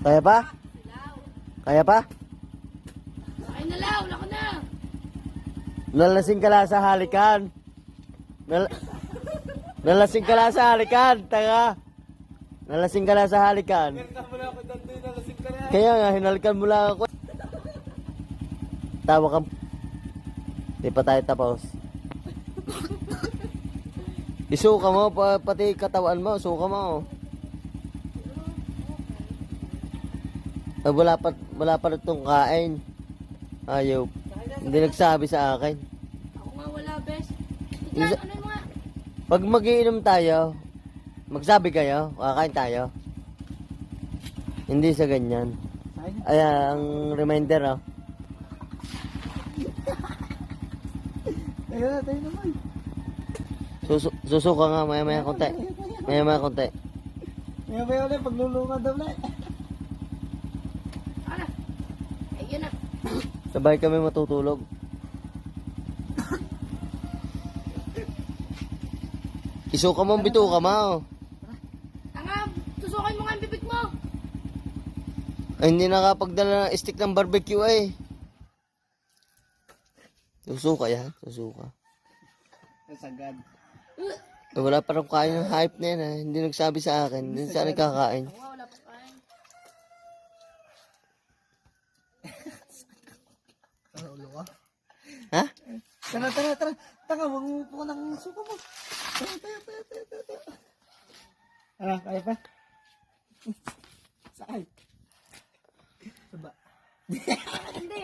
Kaya pa? Kaya pa? Ay nalaw, lako na. Nalasing ka lang sa halikan. Nalasing ka lang sa halikan, tanga. Nalasing ka lang sa halikan. Kaya nga, hinalikan mo lang ako. Tawa ka. Di pa tayo tapos. Isuka mo, pati katawan mo, suka mo. Wala pa itong kain. Ayaw. Hindi nagsabi sa akin. Ako nga wala, bes. Diyan, ano yung mga... Pag magiinom tayo, magsabi kayo, kakain tayo. Hindi sa ganyan. Ay, ang reminder, oh. Ayun na, tayo naman. Susuka nga, maya-maya konti. Maya-maya konti. Maya ulit, paglulungan daw na. Ano? Ay, yun na. Sabay kami matutulog. Isuka mo, bituka mo. Tanga, susukin mo nga ang bibig mo. Ay, hindi nakapagdala ng stick ng barbecue ay. Susuka yan, susuka. Sagad. Eh, wala pa rin kain ng hype na yan ha. Hindi nagsabi sa akin. Hindi saan nagkakain. Ako nga wala pa kain. Ulo ka. Ha? Tara. Taka, mangupo ka ng suka mo. Tayo. Ano, kaya pa? Sakay. Saba. Hindi.